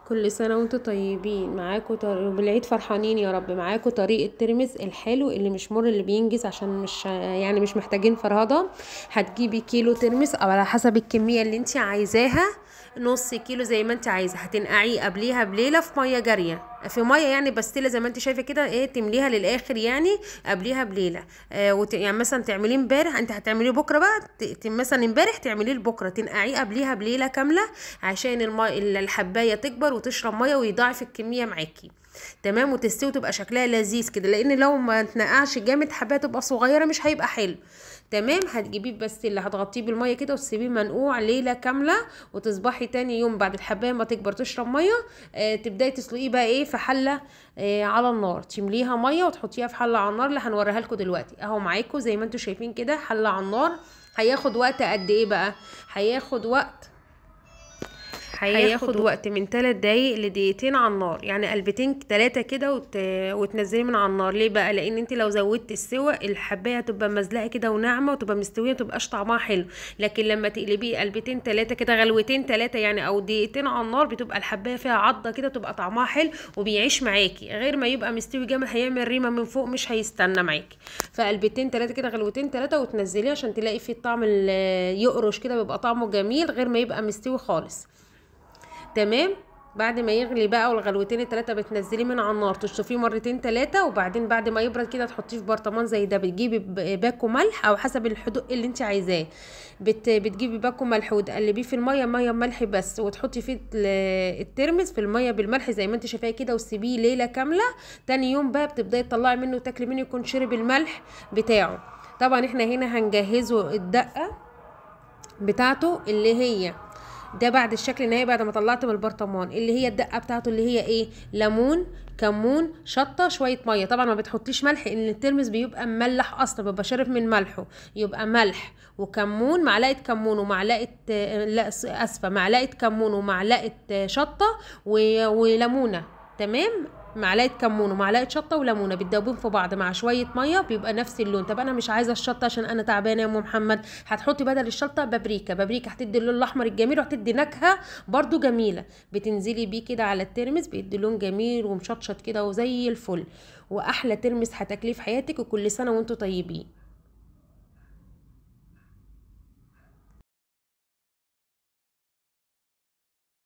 كل سنة وانتوا طيبين. معاكوا بالعيد فرحانين يا رب. معاكوا طريقة ترمس الحلو اللي مش مر اللي بينجز، عشان مش محتاجين فرهضة. هتجيبي كيلو ترمس او على حسب الكمية اللي انت عايزاها، نص كيلو زي ما انت عايزة. هتنقعيه قبليها بليلة في مية جارية، في مية يعني بستيلة زي ما انت شايفة كده، ايه تمليها للاخر يعني قبليها بليلة. يعني مثلا تعمليه امبارح، انت هتعمليه بكرة بقى، مثلا امبارح تعمليه لبكرة، تنقعيه قبليها بليلة كاملة عشان الحباية تكبر وتشرب ميه ويضاعف الكميه معاكي. تمام، وتستوي وتبقى شكلها لذيذ كده، لان لو ما تنقعش جامد حبايه تبقى صغيره مش هيبقى حلو. تمام، هتجيبيه بس اللي هتغطيه بالميه كده وتسيبيه منقوع ليله كامله، وتصبحي تاني يوم بعد الحبايه ما تكبر تشرب ميه، تبداي تسلقيه بقى ايه في حله على النار، تمليها ميه وتحطيها في حله على النار اللي هنوريها لكم دلوقتي اهو معاكم زي ما انتم شايفين كده، حله على النار. هياخد وقت قد ايه بقى؟ هياخد وقت من 3 دقايق لدقيقتين على النار، يعني قلبتين 3 كده وتنزلي من على النار. ليه بقى؟ لان انت لو زودت السوى الحبايه هتبقى مزلقه كده وناعمه وتبقى مستويه متبقاش طعمها حلو. لكن لما تقلبيه قلبتين 3 كده، غلوتين 3 يعني او دقيقتين على النار، بتبقى الحبايه فيها عضه كده، تبقى طعمها حلو وبيعيش معاكي، غير ما يبقى مستوي جامد هيعمل ريمه من فوق مش هيستنى معاكي. فقلبتين 3 كده، غلوتين 3، وتنزليه عشان تلاقي فيه الطعم يقرش كده، بيبقى طعمه جميل غير ما يبقى مستوي خالص. تمام، بعد ما يغلي بقى والغلوتين التلاتة بتنزليه من على النار، تشطفيه مرتين تلاتة، وبعدين بعد ما يبرد كده تحطيه في برطمان زي ده. بتجيبي باكو ملح او حسب الحدوق اللي انت عايزاه، بتجيبي باكو ملح وتقلبيه في الميه، ميه بملح بس، وتحطي فيه الترمس في الميه بالملح زي ما انت شايفاه كده، وتسيبيه ليله كامله. تاني يوم بقى بتبداي تطلعي منه وتاكلي منه، يكون شرب الملح بتاعه. طبعا احنا هنا هنجهزه الدقه بتاعته اللي هي ده بعد الشكل النهائي، بعد ما طلعت من البرطمان، اللي هي الدقه بتاعته اللي هي ايه؟ ليمون، كمون، شطه، شويه ميه. طبعا ما بتحطيش ملح ان الترمس بيبقى مملح اصلا، بيبقى شارب من ملحه. يبقى ملح وكمون، معلقه كمون ومعلقه لا اسفه، معلقه كمون ومعلقه شطه وليمونه. تمام، معلقه كمون ومعلقه شطه وليمونه بتدوبين في بعض مع شويه ميه، بيبقى نفس اللون. طب انا مش عايزه الشطه عشان انا تعبانه يا ام محمد، هتحطي بدل الشطه بابريكا. بابريكا هتدي اللون الاحمر الجميل وهتدي نكهه برضو جميله. بتنزلي بيه كده على الترمس، بيدي لون جميل ومشطشط كده وزي الفل، واحلى ترمس هتاكليه في حياتك. وكل سنه وانتم طيبين.